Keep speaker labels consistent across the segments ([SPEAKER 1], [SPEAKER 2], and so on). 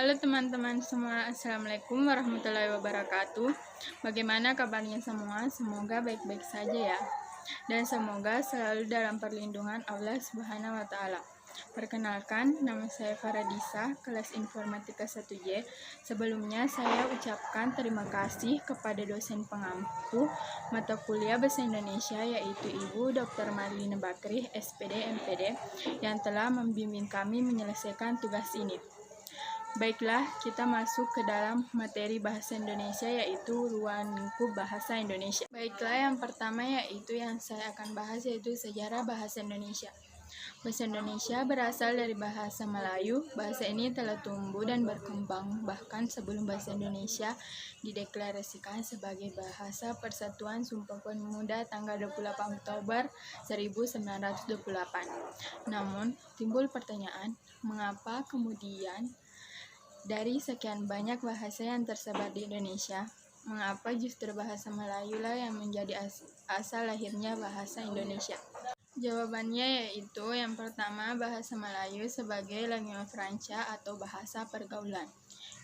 [SPEAKER 1] Halo teman-teman semua, Assalamualaikum warahmatullahi wabarakatuh. Bagaimana kabarnya semua? Semoga baik-baik saja ya. Dan semoga selalu dalam perlindungan Allah Subhanahu wa Ta'ala. Perkenalkan, nama saya Faradisa, kelas Informatika 1J. Sebelumnya saya ucapkan terima kasih kepada dosen pengampu mata kuliah Bahasa Indonesia, yaitu Ibu Dr. Marlina Bakri, SPD MPD, yang telah membimbing kami menyelesaikan tugas ini. Baiklah, kita masuk ke dalam materi bahasa Indonesia, yaitu ruang lingkup bahasa Indonesia. Baiklah, yang pertama yaitu yang saya akan bahas yaitu sejarah bahasa Indonesia. Bahasa Indonesia berasal dari bahasa Melayu. Bahasa ini telah tumbuh dan berkembang bahkan sebelum bahasa Indonesia dideklarasikan sebagai Bahasa Persatuan Sumpah Pemuda tanggal 28 Oktober 1928. Namun, timbul pertanyaan, mengapa kemudian dari sekian banyak bahasa yang tersebar di Indonesia, mengapa justru bahasa Melayu lah yang menjadi asal lahirnya bahasa Indonesia? Jawabannya yaitu yang pertama, bahasa Melayu sebagai lingua franca atau bahasa pergaulan.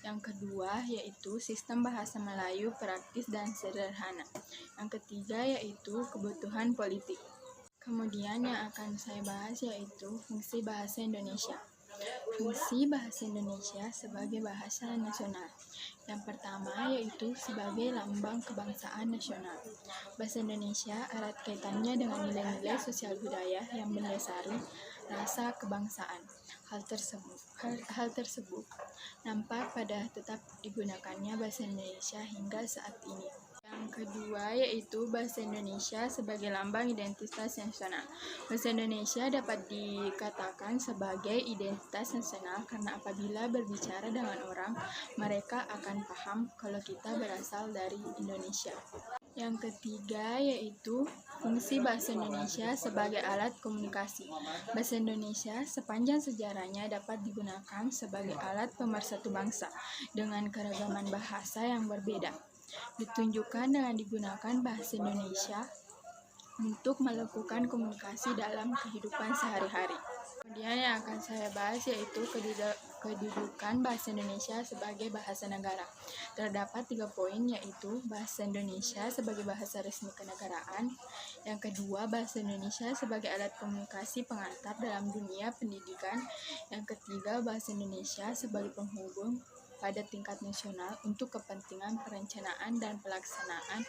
[SPEAKER 1] Yang kedua yaitu sistem bahasa Melayu praktis dan sederhana. Yang ketiga yaitu kebutuhan politik. Kemudian yang akan saya bahas yaitu fungsi bahasa Indonesia. Fungsi bahasa Indonesia sebagai bahasa nasional. Yang pertama yaitu sebagai lambang kebangsaan nasional. Bahasa Indonesia erat kaitannya dengan nilai-nilai sosial budaya yang mendasari rasa kebangsaan. Hal tersebut nampak pada tetap digunakannya bahasa Indonesia hingga saat ini. Yang kedua yaitu bahasa Indonesia sebagai lambang identitas nasional. Bahasa Indonesia dapat dikatakan sebagai identitas nasional karena apabila berbicara dengan orang, mereka akan paham kalau kita berasal dari Indonesia. Yang ketiga yaitu fungsi bahasa Indonesia sebagai alat komunikasi. Bahasa Indonesia sepanjang sejarahnya dapat digunakan sebagai alat pemersatu bangsa dengan keragaman bahasa yang berbeda. Ditunjukkan dengan digunakan bahasa Indonesia untuk melakukan komunikasi dalam kehidupan sehari-hari. Kemudian yang akan saya bahas yaitu kedudukan bahasa Indonesia sebagai bahasa negara. Terdapat 3 poin yaitu bahasa Indonesia sebagai bahasa resmi kenegaraan. Yang kedua, bahasa Indonesia sebagai alat komunikasi pengantar dalam dunia pendidikan. Yang ketiga, bahasa Indonesia sebagai penghubung pada tingkat nasional untuk kepentingan perencanaan dan pelaksanaan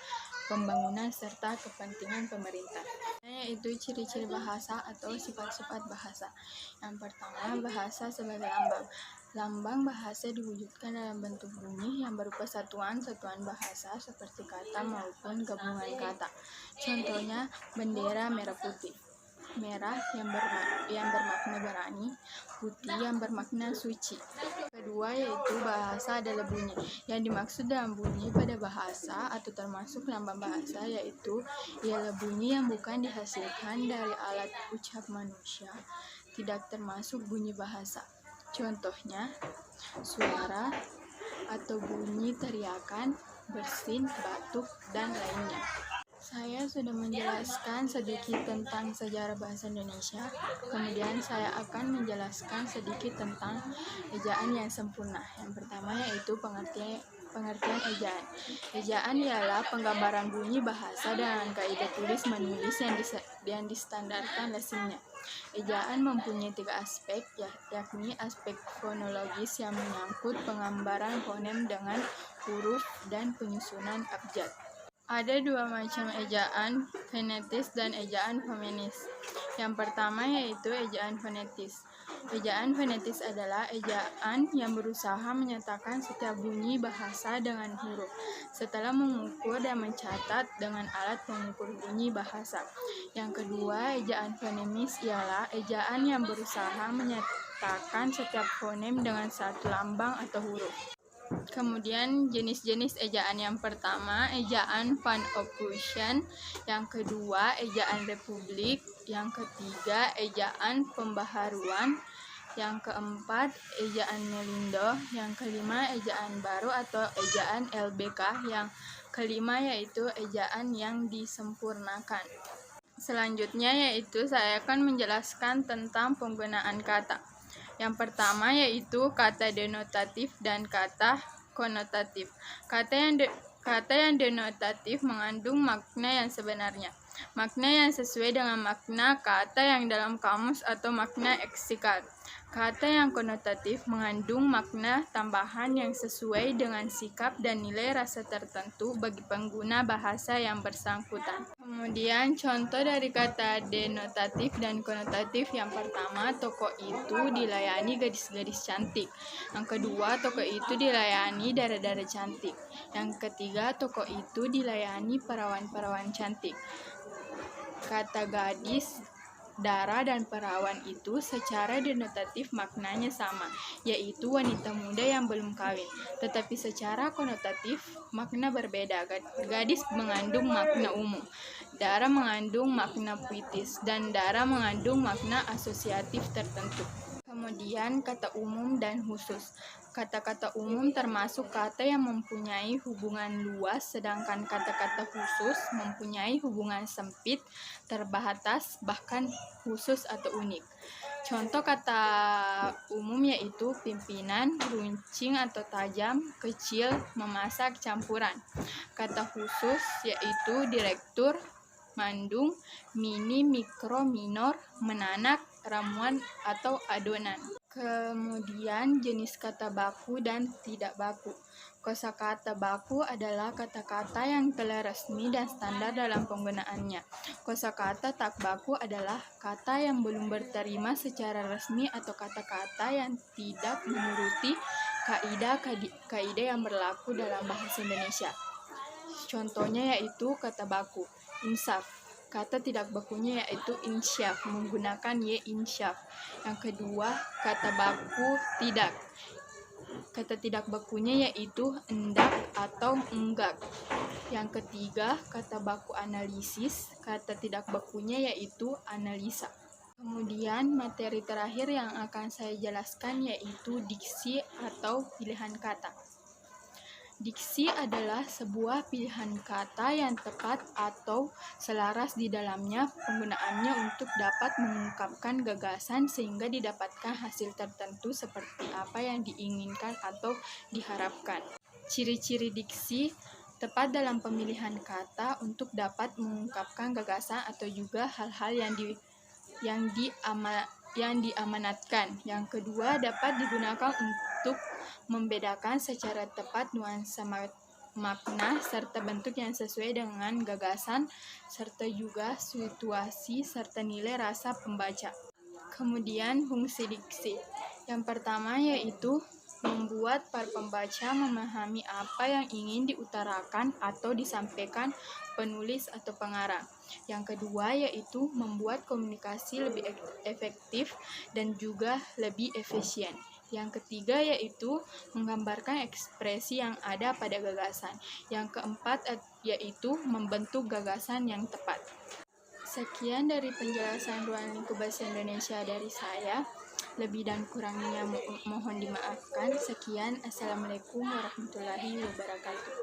[SPEAKER 1] pembangunan serta kepentingan pemerintah. Yaitu ciri-ciri bahasa atau sifat-sifat bahasa. Yang pertama, bahasa sebagai lambang. Lambang bahasa diwujudkan dalam bentuk bunyi yang berupa satuan-satuan bahasa seperti kata maupun gabungan kata. Contohnya, bendera merah putih. Merah yang bermakna berani, putih yang bermakna suci. Kedua yaitu bahasa adalah bunyi. Yang dimaksud dalam bunyi pada bahasa atau termasuk lambang bahasa yaitu ialah bunyi yang bukan dihasilkan dari alat ucap manusia, tidak termasuk bunyi bahasa. Contohnya, suara atau bunyi teriakan, bersin, batuk, dan lainnya. Saya sudah menjelaskan sedikit tentang sejarah bahasa Indonesia, kemudian saya akan menjelaskan sedikit tentang ejaan yang sempurna. Yang pertama yaitu pengertian ejaan. Ejaan ialah penggambaran bunyi bahasa dengan kaidah tulis menulis yang distandarkan lazimnya. Ejaan mempunyai 3 aspek, yakni aspek fonologis yang menyangkut penggambaran fonem dengan huruf dan penyusunan abjad. Ada 2 macam ejaan, fonetis dan ejaan fonemis. Yang pertama yaitu ejaan fonetis. Ejaan fonetis adalah ejaan yang berusaha menyatakan setiap bunyi bahasa dengan huruf, setelah mengukur dan mencatat dengan alat pengukur bunyi bahasa. Yang kedua, ejaan fonemis ialah ejaan yang berusaha menyatakan setiap fonem dengan satu lambang atau huruf. Kemudian jenis-jenis ejaan yang pertama, ejaan Van-Ophuijsen, yang kedua, ejaan Republik, yang ketiga, ejaan Pembaharuan, yang keempat, ejaan Melindo, yang kelima, ejaan baru atau ejaan LBK, yang kelima yaitu ejaan yang disempurnakan. Selanjutnya yaitu saya akan menjelaskan tentang penggunaan kata. Yang pertama yaitu kata denotatif dan kata konotatif. Kata yang denotatif mengandung makna yang sebenarnya, makna yang sesuai dengan makna kata yang dalam kamus atau makna eksikal. Kata yang konotatif mengandung makna tambahan yang sesuai dengan sikap dan nilai rasa tertentu bagi pengguna bahasa yang bersangkutan. Kemudian contoh dari kata denotatif dan konotatif: yang pertama, toko itu dilayani gadis-gadis cantik. Yang kedua, toko itu dilayani dara-dara cantik. Yang ketiga, toko itu dilayani perawan-perawan cantik. Kata gadis, dara, dan perawan itu secara denotatif maknanya sama, yaitu wanita muda yang belum kawin. Tetapi secara konotatif makna berbeda. Gadis mengandung makna umum, dara mengandung makna puitis, dan dara mengandung makna asosiatif tertentu. Kemudian kata umum dan khusus. Kata-kata umum termasuk kata yang mempunyai hubungan luas, sedangkan kata-kata khusus mempunyai hubungan sempit, terbatas, bahkan khusus atau unik. Contoh kata umum yaitu pimpinan, runcing atau tajam, kecil, memasak, campuran. Kata khusus yaitu direktur, mandung, mini, mikro, minor, menanak, ramuan, atau adonan. Kemudian jenis kata baku dan tidak baku. Kosakata baku adalah kata-kata yang telah resmi dan standar dalam penggunaannya. Kosakata tak baku adalah kata yang belum berterima secara resmi atau kata-kata yang tidak menuruti kaidah yang berlaku dalam bahasa Indonesia. Contohnya yaitu kata baku insaf. Kata tidak bakunya yaitu insyaf, menggunakan ye insyaf. Yang kedua, kata baku tidak. Kata tidak bakunya yaitu endak atau enggak. Yang ketiga, kata baku analisis. Kata tidak bakunya yaitu analisa. Kemudian materi terakhir yang akan saya jelaskan yaitu diksi atau pilihan kata. Diksi adalah sebuah pilihan kata yang tepat atau selaras di dalamnya penggunaannya untuk dapat mengungkapkan gagasan sehingga didapatkan hasil tertentu seperti apa yang diinginkan atau diharapkan. Ciri-ciri diksi: tepat dalam pemilihan kata untuk dapat mengungkapkan gagasan atau juga hal-hal yang diamanatkan. Yang kedua, dapat digunakan untuk membedakan secara tepat nuansa makna serta bentuk yang sesuai dengan gagasan serta juga situasi serta nilai rasa pembaca. Kemudian fungsi diksi. Yang pertama yaitu membuat para pembaca memahami apa yang ingin diutarakan atau disampaikan penulis atau pengarang. Yang kedua yaitu membuat komunikasi lebih efektif dan juga lebih efisien. Yang ketiga yaitu menggambarkan ekspresi yang ada pada gagasan. Yang keempat yaitu membentuk gagasan yang tepat. Sekian dari penjelasan Ruang Lingkup Bahasa Indonesia dari saya. Lebih dan kurangnya mohon dimaafkan. Sekian, Assalamualaikum warahmatullahi wabarakatuh.